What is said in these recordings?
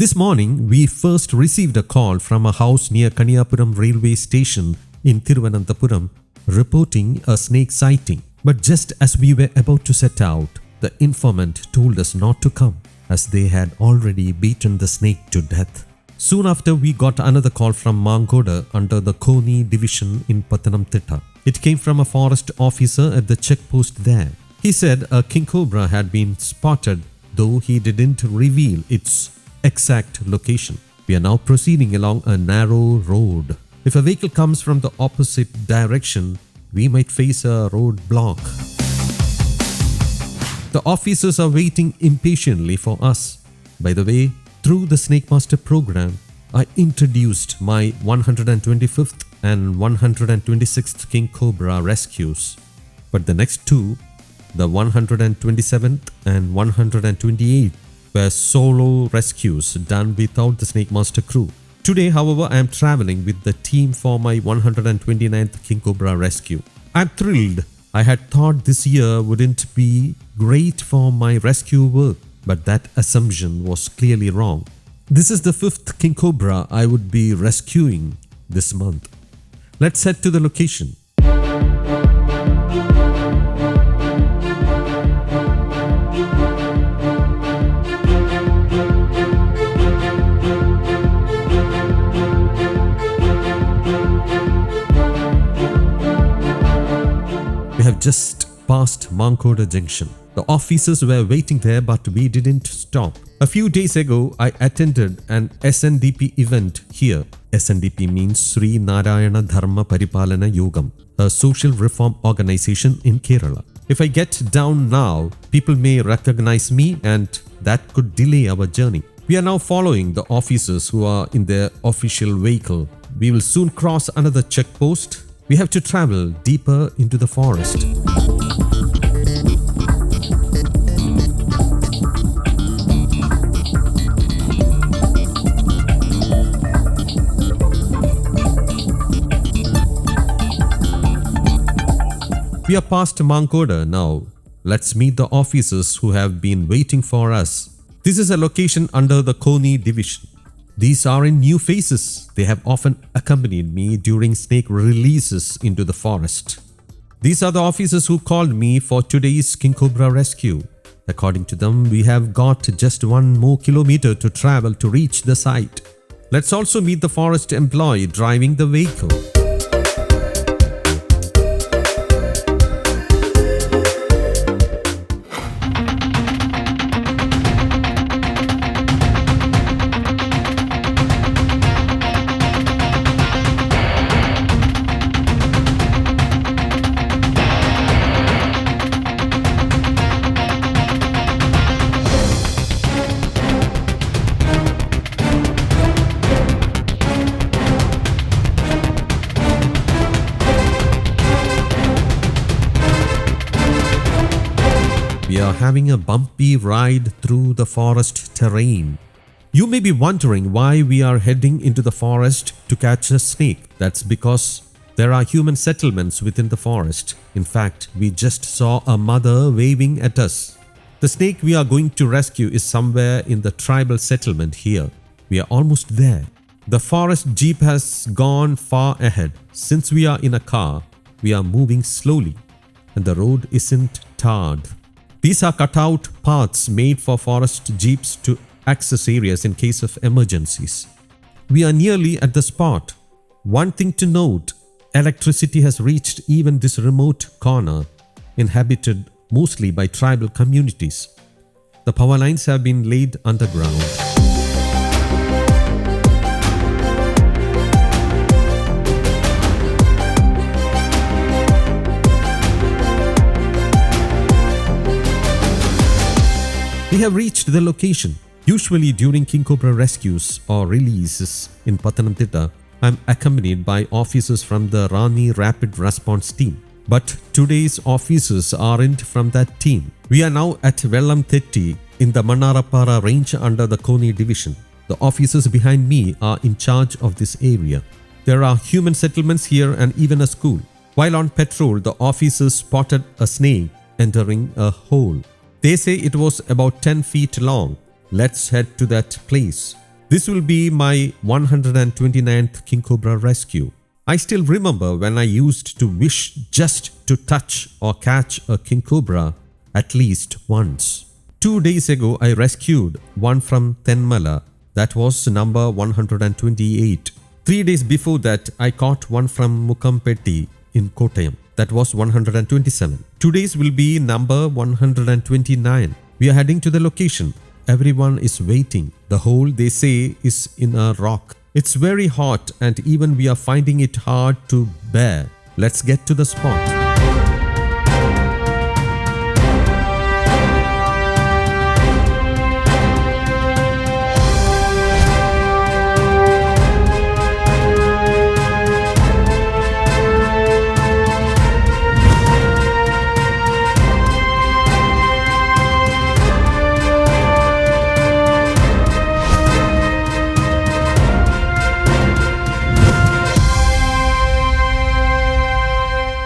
This morning, we first received a call from a house near Kaniyapuram railway station in Thiruvananthapuram reporting a snake sighting. But just as we were about to set out, the informant told us not to come as they had already beaten the snake to death. Soon after, we got another call from Mankodu under the Konni division in Pathanamthitta. It came from a forest officer at the checkpost there. He said a King Cobra had been spotted, though he didn't reveal its exact location. We are now proceeding along a narrow road. If a vehicle comes from the opposite direction, we might face a roadblock. The officers are waiting impatiently for us. By the way, through the Snakemaster program, I introduced my 125th and 126th King Cobra rescues. But the next two, the 127th and 128th, were solo rescues done without the Snakemaster crew. Today, however, I am traveling with the team for my 129th King Cobra rescue. I'm thrilled. I had thought this year wouldn't be great for my rescue work, but that assumption was clearly wrong. This is the 5th King Cobra I would be rescuing this month. Let's head to the location. We have just passed Mankodu junction. The officers were waiting there, but we didn't stop. A few days ago, I attended an SNDP event here. SNDP means Sri Narayana Dharma Paripalana Yogam, a social reform organization in Kerala. If I get down now, people may recognize me and that could delay our journey. We are now following the officers who are in their official vehicle. We will soon cross another checkpost. We have to travel deeper into the forest. We are past Mankodu now. Let's meet the officers who have been waiting for us. This is a location under the Konni division. These are new faces. They have often accompanied me during snake releases into the forest. These are the officers who called me for today's King Cobra rescue. According to them, we have got just 1 more kilometer to travel to reach the site. Let's also meet the forest employee driving the vehicle. We are having a bumpy ride through the forest terrain. You may be wondering why we are heading into the forest to catch a snake. That's because there are human settlements within the forest. In fact, we just saw a mother waving at us. The snake we are going to rescue is somewhere in the tribal settlement here. We are almost there. The forest jeep has gone far ahead. Since we are in a car, we are moving slowly and the road isn't tarred. These are cut-out paths made for forest jeeps to access areas in case of emergencies. We are nearly at the spot. One thing to note, electricity has reached even this remote corner, inhabited mostly by tribal communities. The power lines have been laid underground. We have reached the location. Usually during King Cobra rescues or releases in Pathanamthitta, I am accompanied by officers from the Rani Rapid Response Team. But today's officers aren't from that team. We are now at Vellamthetti in the Manarapara range under the Konni division. The officers behind me are in charge of this area. There are human settlements here and even a school. While on patrol, the officers spotted a snake entering a hole. They say it was about 10 feet long. Let's head to that place. This will be my 129th King Cobra rescue. I still remember when I used to wish just to touch or catch a King Cobra at least once. 2 days ago, I rescued one from Thenmala. That was number 128. 3 days before that, I caught one from Mukampeti in Kottayam. That was 127. Today's will be number 129. We are heading to the location. Everyone is waiting. The hole, they say, is in a rock. It's very hot and even we are finding it hard to bear. Let's get to the spot.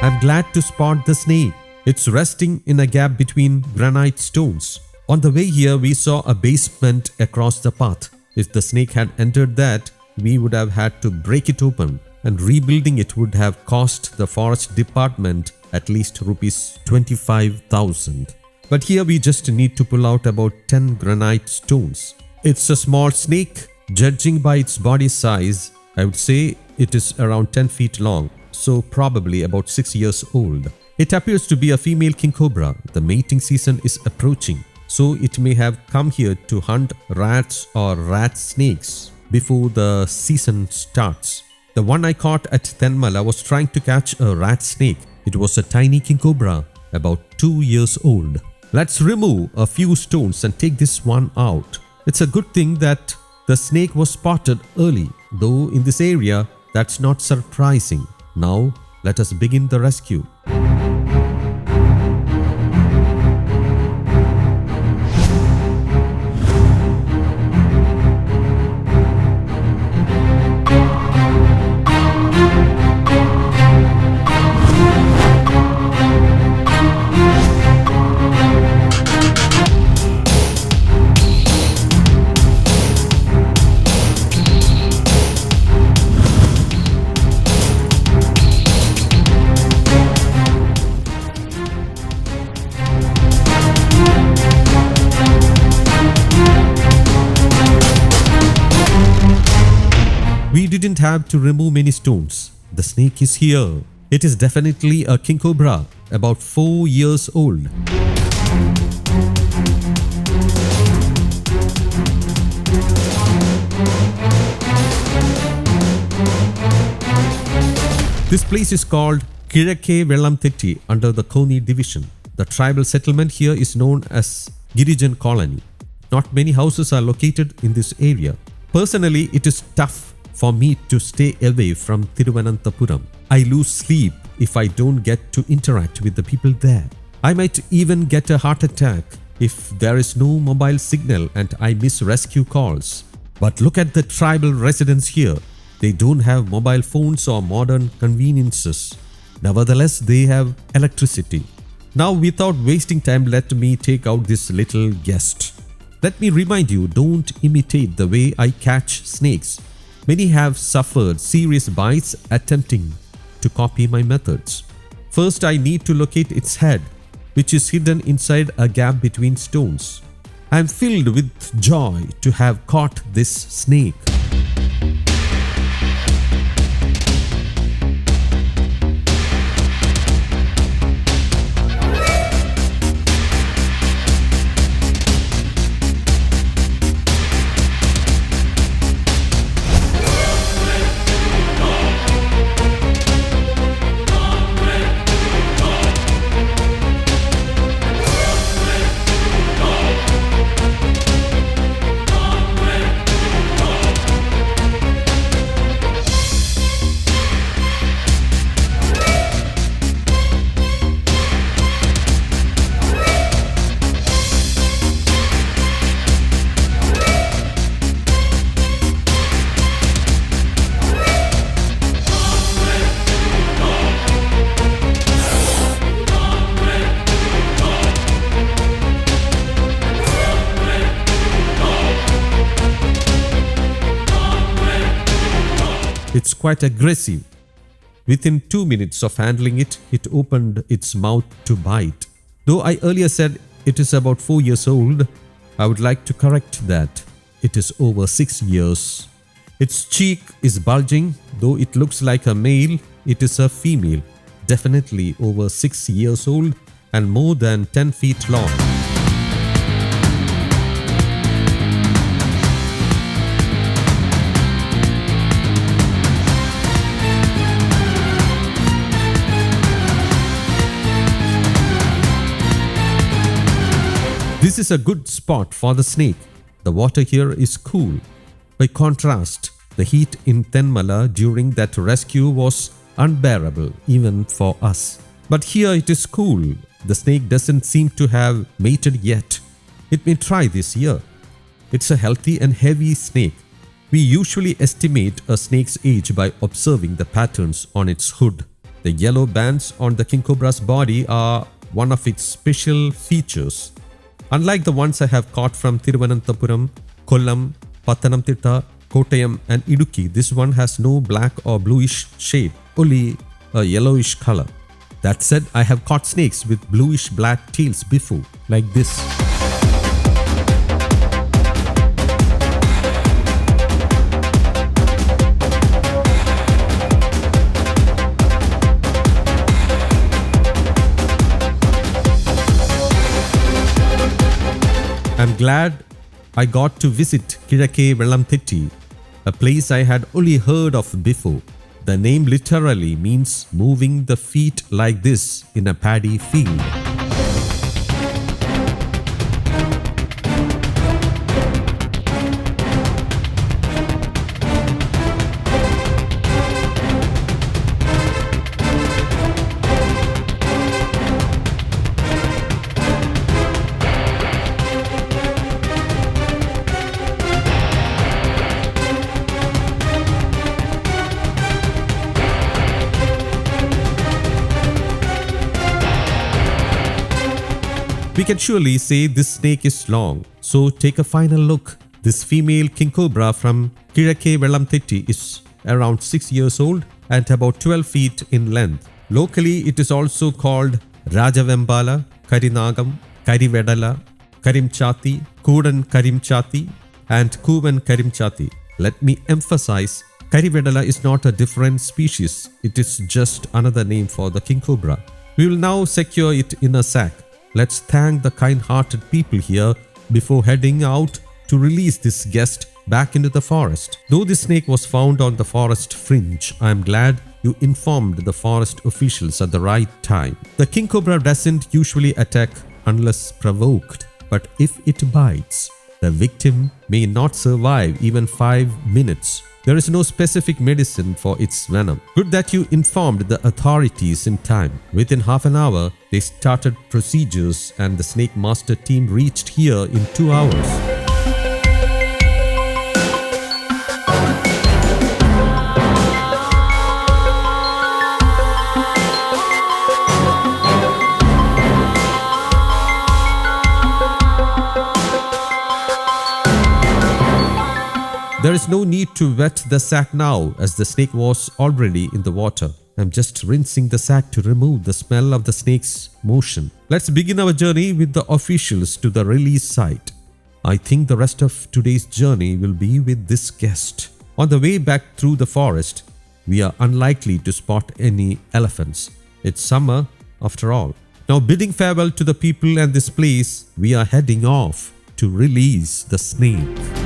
I'm glad to spot the snake. It's resting in a gap between granite stones. On the way here, we saw a basement across the path. If the snake had entered that, we would have had to break it open, and rebuilding it would have cost the forest department at least rupees 25,000. But here we just need to pull out about 10 granite stones. It's a small snake. Judging by its body size, I would say it is around 10 feet long. So probably about 6 years old. It appears to be a female king cobra. The mating season is approaching, so it may have come here to hunt rats or rat snakes before the season starts. The one I caught at Thenmala was trying to catch a rat snake. It was a tiny king cobra, about 2 years old. Let's remove a few stones and take this one out. It's a good thing that the snake was spotted early, though in this area that's not surprising. Now, let us begin the rescue. We didn't have to remove many stones. The snake is here. It is definitely a king cobra, about 4 years old. This place is called Kaniyapuram under the Konni division. The tribal settlement here is known as GIRIJAN colony. Not many houses are located in this area. Personally, it is tough for me to stay away from Thiruvananthapuram. I lose sleep if I don't get to interact with the people there. I might even get a heart attack if there is no mobile signal and I miss rescue calls. But look at the tribal residents here. They don't have mobile phones or modern conveniences. Nevertheless, they have electricity. Now, without wasting time, let me take out this little guest. Let me remind you, don't imitate the way I catch snakes. Many have suffered serious bites attempting to copy my methods. First, I need to locate its head, which is hidden inside a gap between stones. I am filled with joy to have caught this snake. It's quite aggressive. Within 2 minutes of handling it, it opened its mouth to bite. Though I earlier said it is about 4 years old, I would like to correct that. It is over 6 years. Its cheek is bulging. Though it looks like a male, it is a female. Definitely over 6 years old and more than 10 feet long. This is a good spot for the snake. The water here is cool. By contrast, the heat in Thenmala during that rescue was unbearable even for us. But here it is cool. The snake doesn't seem to have mated yet. It may try this year. It's a healthy and heavy snake. We usually estimate a snake's age by observing the patterns on its hood. The yellow bands on the King Cobra's body are one of its special features. Unlike the ones I have caught from Thiruvananthapuram, Kollam, Pathanamthitta, Kottayam and Idukki, this one has no black or bluish shade, only a yellowish color. That said, I have caught snakes with bluish black tails before, like this. I'm glad I got to visit Velamthetti, a place I had only heard of before. The name literally means moving the feet like this in a paddy field. We can surely say this snake is long, so take a final look. This female King Cobra from Velamthetti is around 6 years old and about 12 feet in length. Locally, it is also called Rajavembala, Karinagam, Karivedala, Karimchati, Kudan Karimchati and Kuvan Karimchati. Let me emphasize, Karivedala is not a different species. It is just another name for the King Cobra. We will now secure it in a sack. Let's thank the kind-hearted people here before heading out to release this guest back into the forest. Though this snake was found on the forest fringe, I am glad you informed the forest officials at the right time. The King Cobra doesn't usually attack unless provoked, but if it bites, the victim may not survive even 5 minutes. There is no specific medicine for its venom. Good that you informed the authorities in time. Within half an hour, they started procedures and the Snakemaster team reached here in 2 hours. There is no need to wet the sack now as the snake was already in the water. I'm just rinsing the sack to remove the smell of the snake's motion. Let's begin our journey with the officials to the release site. I think the rest of today's journey will be with this guest. On the way back through the forest, we are unlikely to spot any elephants. It's summer after all. Now bidding farewell to the people and this place, we are heading off to release the snake.